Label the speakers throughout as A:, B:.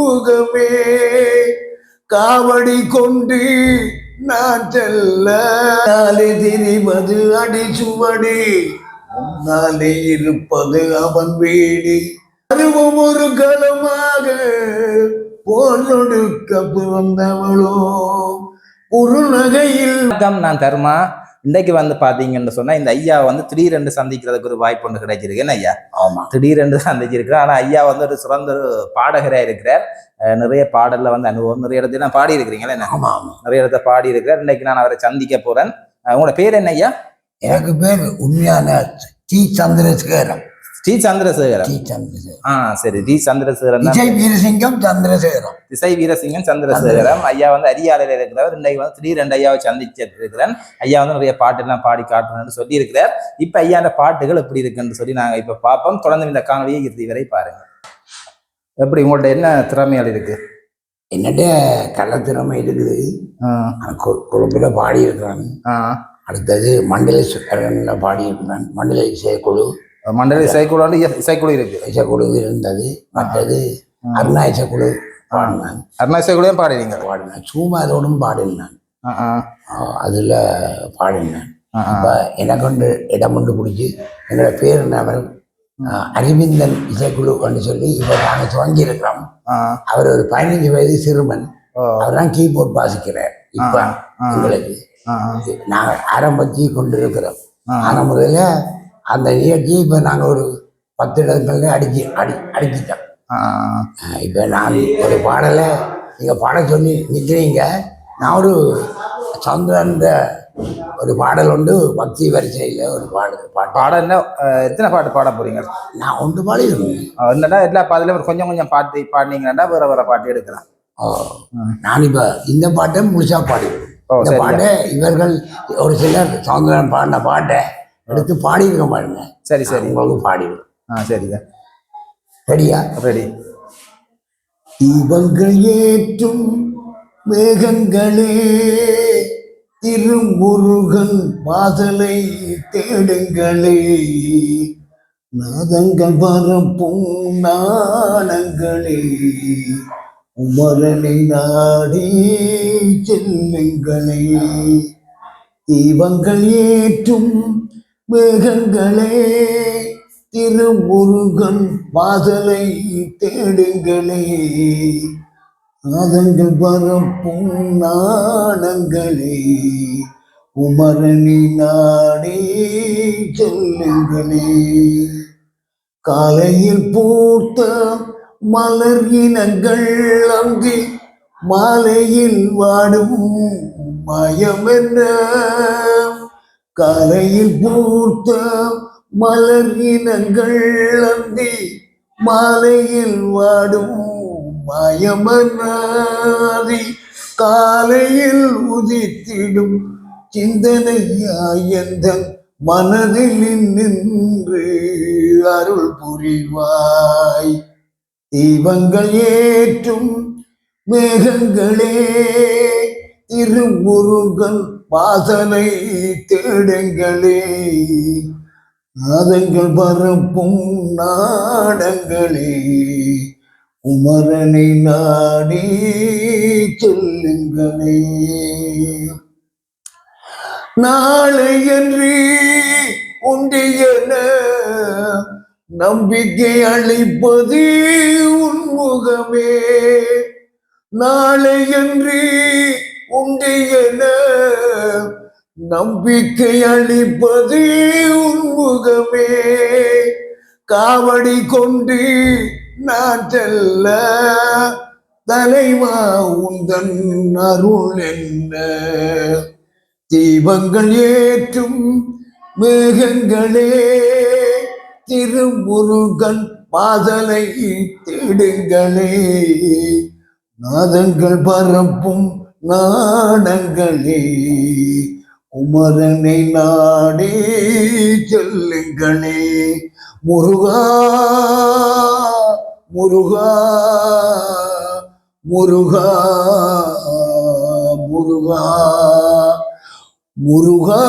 A: உன்முகமே காவடி கொண்டு நான் செல்ல தெரிவது அடிச்சுவடி முன்னாலே இருப்பது அவன் வீடு அருவம் ஒரு களமாக போலொடுக்க பிறந்தவளோ குறுநகையில்.
B: நான் தர்மா. இன்றைக்கு வந்து பாத்தீங்கன்னு சொன்னா இந்த ஐயா வந்து திடீரென்று சந்திக்கிறதுக்கு ஒரு வாய்ப்பு ஒன்று கிடைச்சிருக்கேன்னு ஐயா.
A: ஆமா,
B: திடீரென்று சந்திச்சிருக்கிறேன். ஆனா ஐயா வந்து ஒரு சிறந்த ஒரு பாடகரா இருக்கிறார். நிறைய பாடல்ல வந்து அனுபவம், நிறைய இடத்துல பாடி இருக்கிறீங்களா என்ன?
A: ஆமா ஆமா,
B: நிறைய இடத்த பாடி இருக்கிறார். இன்னைக்கு நான் அவரை சந்திக்க போறேன். உங்களோட பேர் என்ன ஐயா?
A: எனக்கு பேர் உண்மையான T. Chandrasekaran.
B: T. Chandrasekaran.
A: T. Chandrasekaran.
B: சரி, டி. சந்திரசேகரன்.
A: திசை வீரசிங்கம் சந்திரசேகரன்.
B: திசை வீரசிங்கம் சந்திரசேகரன் ஐயா வந்து அரியாலையில இருக்கிறவர். இன்னைக்கு வந்து திடீரெண்டு ஐயாவை சந்திச்சிட்டு இருக்கிறேன். ஐயா வந்து நிறைய பாட்டு எல்லாம் பாடி காட்டுறேன்னு சொல்லி இருக்கிறார். இப்ப ஐயா அந்த பாட்டுகள் எப்படி இருக்குன்னு சொல்லி நாங்க இப்ப பார்ப்போம். தொடர்ந்து இந்த காணொலியை இறுதி வரை பாருங்க. எப்படி உங்கள்ட்ட என்ன திறமையால் இருக்கு?
A: என்னட்ட கள்ள திறமை இருக்குது. குழுப்புல பாடி இருக்கிறான். அடுத்தது மண்டல பாடி இருக்கிறான். மண்டல இசைக்குழு.
B: மண்டல இசைக்குழு இசைக்குழு இருக்கு.
A: இசைக்குழு இருந்தது. மற்றது அருணா இசைக்குழு பாடினான்.
B: அருணா இசைக்குழுவும் பாடினீங்க?
A: பாடினான். சும்மா அதோடும் பாடினான். அதுல பாடினான். இப்ப எனக்கு ஒன்று இடம் ஒன்று பிடிச்சி என்னோட பேர் என்ன அரவிந்தன் இசைக்குழு கொண்டு சொல்லி இப்ப நாங்கள் துவங்கி இருக்கிறோம். அவர் ஒரு 15 வயது சிறுவன். அவர் தான் கீபோர்ட் வாசிக்கிறார். இப்ப எங்களுக்கு நாங்கள் ஆரம்பிச்சு கொண்டு இருக்கிறோம். ஆன முறையில அந்த நிகழ்ச்சி இப்ப நாங்க ஒரு 10 இடங்கள்ல அடிச்சிட்டோம். இப்ப நான் ஒரு பாடலை நீங்க பாட சொல்லி நிற்கிறீங்க. நான் ஒரு சந்திரன் ஒரு பாடல் உண்டு, பக்தி வரிசையில் ஒரு
B: பாடல். எத்தனை பாட்டு பாட போறீங்க?
A: நான் ஒன்று பாடிடுவேன்.
B: என்னடா எல்லா பாடலையும் ஒரு கொஞ்சம் கொஞ்சம் பாட்டு பாடினீங்கன்னா வேற வேற பாட்டு எடுக்கலாம்.
A: நான் இப்ப இந்த பாட்டை முழுசா பாடிடுவேன். இந்த பாட்டை இவர்கள் ஒரு சிலர் சௌந்தரன் பாடின பாட்டை எடுத்து பாடியிருக்க பாருங்க.
B: சரி சரி,
A: உங்களுக்கு பாடிடுவேன்.
B: சரிங்க.
A: ரெடியா?
B: ரெடி.
A: தீபங்கள் ஏற்றும் மேகங்களே திருமுருகன் வாசலை தேடுங்களே நாதங்கள் பரப்பும் நாணங்களே உமரனை நாடி செல்லுங்களே தீபங்கள் ஏற்றும் மேகங்களே திருமுருகன் வாசலை தேடுங்களே நாதங்கள் பரப்பும் நாணங்களே உமரணி நாடே சொல்லுங்களே காலையில் பூத்த மலர் இனங்கள் அங்கு மாலையில் வாடும் மயம் என்ன காலையில் பூத்த மலர் இனங்கள் அங்கு மாலையில் வாடும் மயமனாதி காலையில் உதித்திடும் சிந்தனையாயந்தன் மனதில் நின்று அருள் புரிவாய் தீபங்கள் ஏற்றும் மேகங்களே திருமுருகன் வாசலை தேடுங்களே நாதங்கள் பரப்பும் நாடங்களே உமரனை நாடி சொல்லுங்களே நாளையன்றி உண்டியன நம்பிக்கை அளிப்பது உன்முகமே நாளையன்றி உண்டியன நம்பிக்கை அளிப்பது உன்முகமே காவடி கொண்டு நான் செல்ல தலைவா உந்தன் அருள் என்ன தீபங்கள் ஏற்றும் மேகங்களே திருமுருகன் பாதலை தேடுங்களே நாதங்கள் பரப்பும் நாடங்களே உமரனை நாடே சொல்லுங்களே முருகா முருகா முருகா முருகா முருகா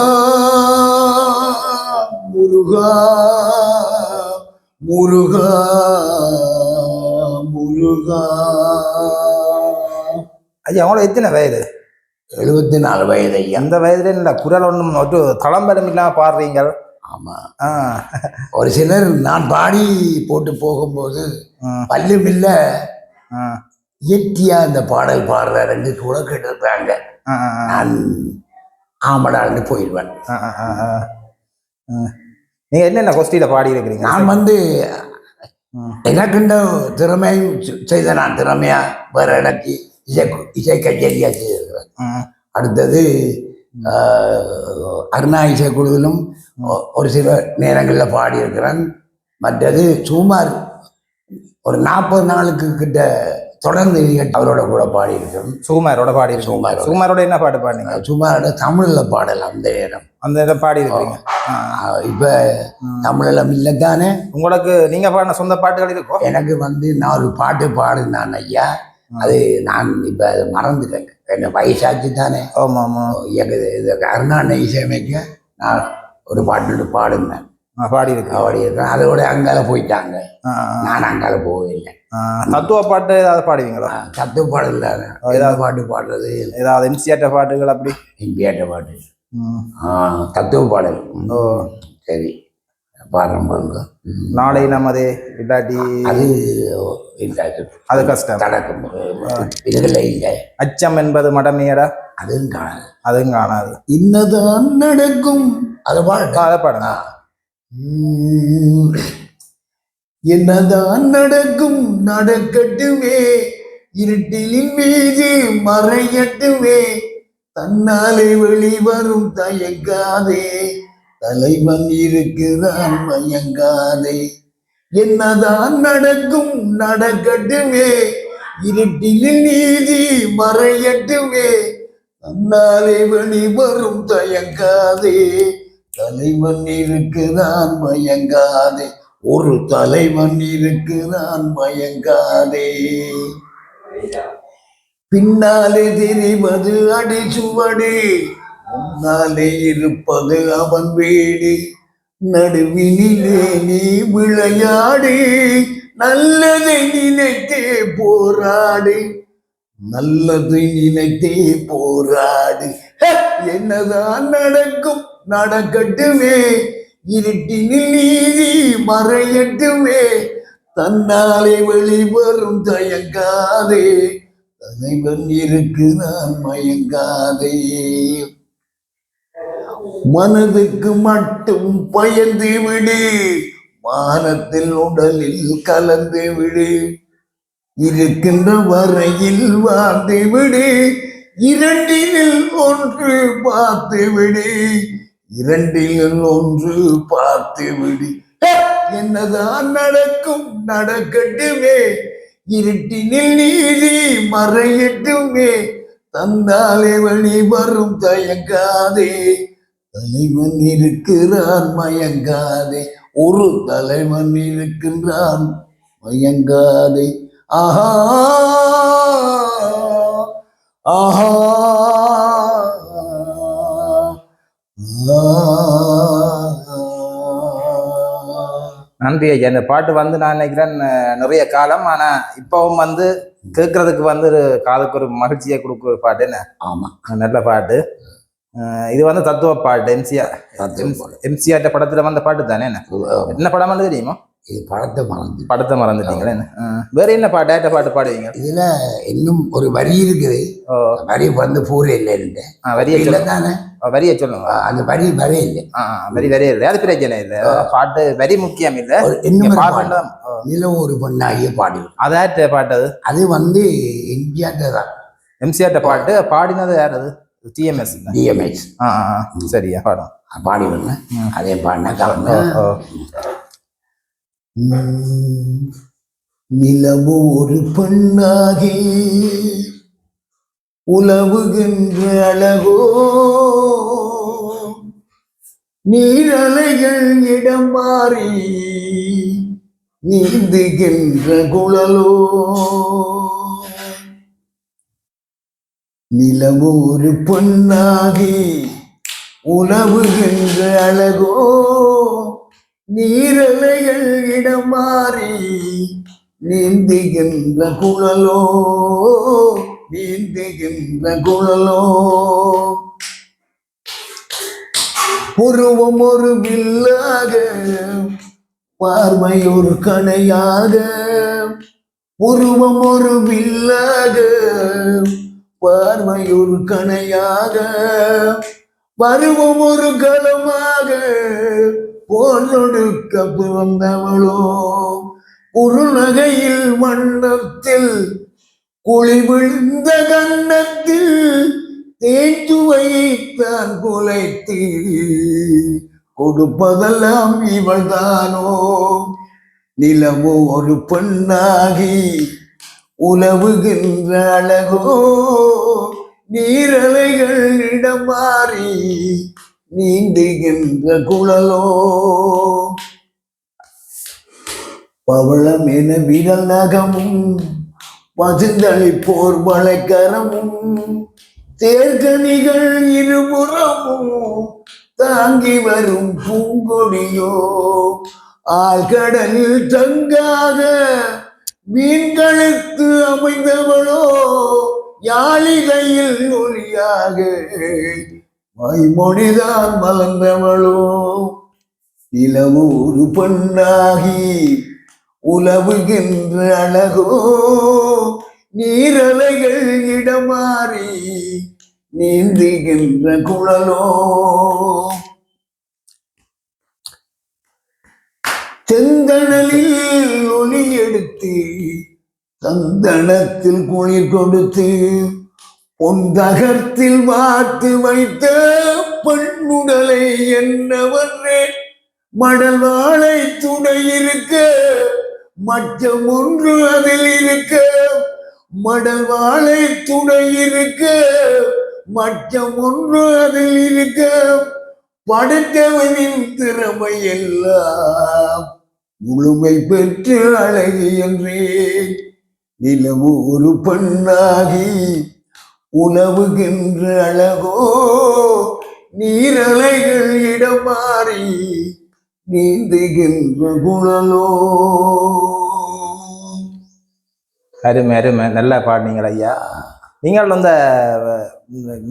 A: முருகா முருகா முருகா.
B: ஐயா அவங்கள எத்தனை வயது?
A: 74 வயது ஐயா.
B: அந்த வயதுல இல்ல குரல் ஒன்றும் ஒரு தளம்பரம் இல்லாம பாடுறீங்க.
A: ஆமா. ஒரு சிலர் நான் பாடி போட்டு போகும்போது பல்லும் இல்ல இயற்கையா இந்த பாடல் பாடுறாருன்னு கூட கேட்டிருப்பாங்க. நான் ஆமடான்னு போயிடுவேன்.
B: நீங்க என்னென்ன கோஷ்டியில பாடி இருக்கிறீங்க?
A: நான் எனக்கு இந்த திறமையும் செய்த நான் திறமையா வேற எனக்கு இசை கச்சேரியா செய்திருக்கிறேன். அடுத்தது அருணா இசைக்குழுவிலும் ஒரு சில நேரங்களில் பாடியிருக்கிறேன். மற்றது சுமார் ஒரு 40 நாளுக்கு கிட்ட தொடர்ந்து அவரோட கூட பாடியிருக்கிறோம்.
B: சுகுமாரோட பாடியிருக்கோம். சுகுமாரோட என்ன பாட்டு பாடினீங்க?
A: சுகுமாரோட தமிழில் பாடலாம் அந்த நேரம்
B: பாடி இருக்கீங்க.
A: இப்போ தமிழில் இல்லைத்தானே
B: உங்களுக்கு நீங்க பாடின சொந்த பாட்டுகள் இருக்கும்?
A: எனக்கு நான் ஒரு பாட்டு பாடுனான் ஐயா. அது நான் இப்போ அதை மறந்துட்டேன். என்ன வயசாச்சு தானே.
B: ஆமாம் ஆமாம்.
A: இது அருணாண்ண இசையமைக்க நான் ஒரு பாட்டு பாடுனேன். பாடியிருக்கேன். அதோட அங்கால போயிட்டாங்க. நான் அங்கால போகவில்லை.
B: தத்துவ பாட்டு ஏதாவது பாடுவீங்களா?
A: தத்துவ பாடல் ஏதாவது பாட்டு பாடுறது,
B: ஏதாவது எம்சிஆட்ட பாட்டுகள் அப்படி?
A: எம்சிஆட்ட பாட்டு, தத்துவ பாடல். சரி பாடுறோம் பாருங்க.
B: நாளை நமதே இல்லாட்டி அது கஷ்டம்
A: நடக்கும். இதுல இல்லை.
B: அச்சம் என்பது மடமையடா,
A: அதுவும் காணாது.
B: இன்னதான் நடக்கும் அதை பாடுங்க.
A: என்னதான் நடக்கும் நடக்கட்டுமே, இருட்டிலின் மீது மறையட்டுமே, தன்னாலே வெளிவரும் தயங்காதே, தலைவன் இருக்குதான் மயங்காதே. என்னதான் நடக்கும் நடக்கட்டுமே, இருட்டிலின் மீது மறையட்டுமே, தன்னாலே வெளிவரும் தயங்காதே, தலைவன் இருக்குதான் மயங்காதே, ஒரு தலைவன் இருக்குதான் மயங்காதே. பின்னாலே தெரிவது அடிச்சுவடு, முன்னாலே இருப்பது அவன் வீடு, நடுவினிலே நீ விளையாடு, நல்லதை நினைத்தே போராடு, நல்லதை நினைத்தே போராடு. என்னதான் நடக்கும் நடக்கட்டுமே, இருட்டினில் நீதி மறையட்டுமே, தன்னாலே வெளிவரும் தயங்காதே, தலைவன் இருக்குதான் மயங்காதே. மனதுக்கு மட்டும் பயந்து விடு, மானத்தில் உடலில் கலந்து விடு, இருக்கின்ற வரையில் வாழ்ந்து விடு, இரண்டில் ஒன்று பார்த்து விடு, இரண்டில் ஒன்று பார்த்து விடு. என்னதான் நடக்கும் நடக்கட்டுமே, இருட்டினில் நீதி மறையட்டுமே, தந்தாலே வழி வரும் தயங்காதே, தலைவன் இருக்கிறான் மயங்காதே, ஒரு தலைவன் இருக்கின்றான் மயங்காதே. ஆஹா ஆஹா.
B: நன்றி ஐயா. இந்த பாட்டு நான் நினைக்கிறேன் நிறைய காலம், ஆனா இப்பவும் கேட்கறதுக்கு ஒரு காதுக்கு ஒரு மகிழ்ச்சியை கொடுக்குற பாட்டு. என்ன?
A: ஆமா,
B: நல்ல பாட்டு. இது தத்துவ பாட்டு. எம்சிஆர் படத்துல வந்த பாட்டு தானே? என்ன படம் தெரியுமா?
A: இது
B: படத்தை மறந்துட்டீங்களா? வேற என்ன பாட்டு பாட்டு பாடுவீங்க?
A: இதுல இன்னும் ஒரு வரி இருக்குது. வரி பூரே இல்லை.
B: வரியை தானே? வரியை சொல்லுங்க.
A: அந்த வரி வரே இல்லை.
B: வரி இல்லை, அது பிரச்சனை இல்லை. பாட்டு வரி முக்கியம் இல்லை.
A: நிலம் ஒரு பொண்ணாகிய பாடு.
B: அதாட்ட பாட்டு
A: அது எம்ஜிஆர் தான்.
B: எம்சிஆர் பாட்டு பாடினது யார்? அது டிஎம்எஸ். சரியா பாடும்
A: பாடிடுங்க. அதே பாடின கலந்து. நிலவு ஒரு பெண்ணாகி உலவுகின்ற அழகோ, நீரலைகள் இடம் மாறி நீந்துகின்ற குழலோ, நிலவு ஒரு பெண்ணாகி உலவுகின்ற அழகோ, நீரலைகள் இடம் மாறி நீந்துகின்ற குழலோ நீந்துகின்ற குழலோ உருவம் ஒரு வில்லாக பார்வை ஒரு கணையாக உருவம் ஒரு வில்லாக பார்வை ஒரு கணையாக பருவம் ஒரு களமாக போலொடுக்க பிறந்தவளோ குறுநகையில் வண்ணத்தில் குழி விழுந்த கன்னத்தில் தேச்சுவைத்தான் குலைத்து கொடுப்பதெல்லாம் இவள்தானோ நிலவோ ஒரு பெண்ணாகி உலவுகின்ற அழகோ நீரலைகள் இடம் மாறி நீந்துகின்ற குழலோ பவளம் என விரல் நகமும் பசுந்தளி போர் வளைக்கரமும் தேர்கனிகள் இருபுறமும் தாங்கி வரும் பூங்கொடியோ ஆழ்கடலில் தங்காத மீன்களுக்கு அமைந்தவளோ யாழிகையில் ஒளியாக வாய்மொழிதான் மலர்ந்தவளோ நிலவு ஒரு பெண்ணாகி உலவுகின்ற அழகோ நீரலைகள் இடமாறி நீந்துகின்ற குழலோ செந்தணலில் ஒளி எடுத்து சந்தனத்தில் குளிர் கொடுத்து பொந்தகத்தில் வார்த்து வைத்த பெண்ணுடலை என்னவன்றே மடல் வாழை துணை இருக்க மச்சம் ஒன்று அதில் இருக்க மடல் வாழை துணை இருக்க மச்சம் ஒன்று அதில் இருக்க படைத்தவனின் திறமை எல்லாம் முழுமை பெற்று அழகி என்றேன் நிலவு ஒரு பெண்ணாகி உலவுகின்ற அழகோ நீரலைகள் இடம் மாறி நீந்துகின்ற குழலோ.
B: அருமை அருமை நல்லா பாடினீங்கள் ஐயா. நீங்கள் அந்த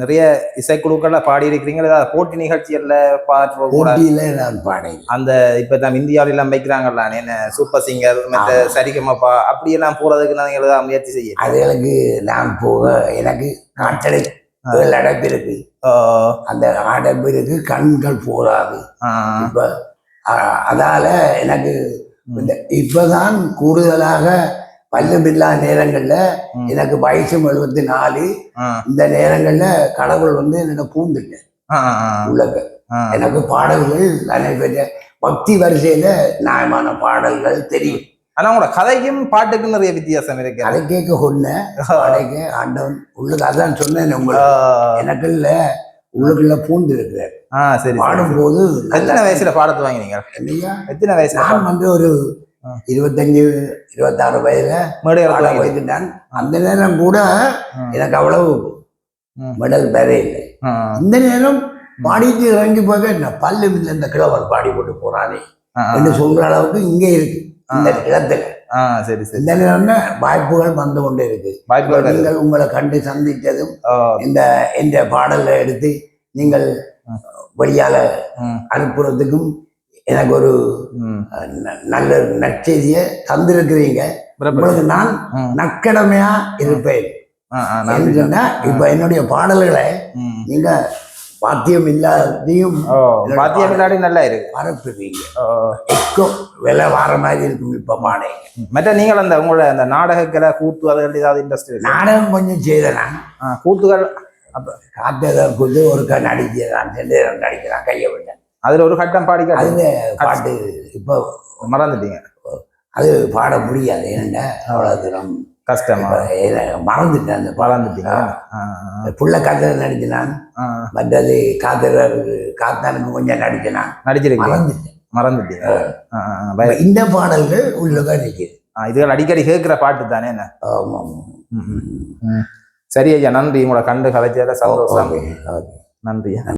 B: நிறைய இசைக்குழுக்கள்ல பாடி இருக்கிறீங்க, ஏதாவது போட்டி நிகழ்ச்சிகள்ல
A: போட்டியில நான் பாடேன்.
B: அந்த இப்ப நம்ம இந்தியாவில எல்லாம் வைக்கிறாங்கல்ல என்ன சூப்பர் சிங்கர் மற்ற சரிகமப்பா அப்படியெல்லாம் போறதுக்கு நான் ஏதாவது முயற்சி செய்ய
A: அதுகளுக்கு நான் போக எனக்கு காட்டடை அடைப்பு இருக்கு. அந்த அடைப்பு இருக்கு, கண்கள் போராது. இப்ப அதால எனக்கு இப்பதான் கூடுதலாக பல்லுமில்லா நேரங்கள்ல எனக்கு வயசு 74. இந்த நேரங்கள்ல கடவுள் என்னோட பூந்துட்டேன் உள்ளக. எனக்கு பாடல்கள் நடைபெற்ற பக்தி வரிசையில நியாயமான பாடல்கள் தெரியும்.
B: ஆனா உங்களோட கதைக்கும் பாட்டுக்கும் நிறைய வித்தியாசம் இருக்கு.
A: அதை கேட்க கொண்டேன் ஆண்டவன் உள்ளுக்கு அதான் சொன்னேன் உங்களுக்கு எனக்குள்ள உள்ளுக்குள்ள பூந்து இருக்கிறார்.
B: சரி,
A: பாடும்போது
B: எத்தனை வயசுல பாடத்து வாங்கினீங்க? எத்தனை வயசு?
A: நான் ஒரு 25-26 வயதுல வைத்துட்டான். அந்த நேரம் கூட எனக்கு அவ்வளவு மெடல் வேறே இல்லை. இந்த நேரம் பாடிட்டு இறங்கி போக என்ன பல்லு இல்லை, இந்த கிழவர் பாடி போட்டு போறானே என்று சொல்ற அளவுக்கு இங்கே இருக்கு இந்த இடத்துல. இந்த நேரம் வாய்ப்புகள் வந்து கொண்டே இருக்கு. நீங்கள் உங்களை கண்டு சந்தித்ததும் இந்த பாடலை எடுத்து நீங்கள் வெளியால அனுப்புறதுக்கும் எனக்கு ஒரு நல்ல நற்செய்தியை தந்திருக்கிறீங்க. உங்களுக்கு நான் நக்கடமையா இருப்பேன். இப்ப என்னுடைய பாடல்களை நீங்க பாத்தியம் இல்லாதையும்
B: நல்லா இருக்கு
A: பரப்புவீங்க. விலை வார மாதிரி இருக்கும். இப்ப பாடைங்க
B: மற்ற நீங்கள் அந்த உங்களோட அந்த நாடகங்களை கூத்து அதுகள் ஏதாவது இன்ட்ரெஸ்ட்?
A: நாடகம் கொஞ்சம் செய்தேன்.
B: கூத்துகள்
A: அப்ப காத்ததற்கு ஒரு கண் அடிக்கிறான், அடிக்கிறான், கையை விட்டேன்.
B: அதுல ஒரு கட்டம் பாடி
A: அது பாட்டு இப்போ
B: மறந்துட்டீங்க.
A: அது பாட முடியாது. ஏன்னா அவ்வளவு தூரம்
B: கஷ்டமா
A: மறந்துட்டேன். அந்த
B: மறந்துட்டீங்க.
A: புள்ள காத்தல நடிச்சினான். மற்றது காத்தானுக்கு கொஞ்சம் நடிச்சிருக்கேன். மறந்துட்டேன். இந்த பாடல்கள் உள்ளதான் நிற்குது.
B: இதுகள் அடிக்கடி கேட்கிற பாட்டு தானே என்ன?
A: ஆமாம்.
B: சரி ஐயா, நன்றி. உங்களோட கண்டு கலைச்சத சந்தோஷம். நன்றி.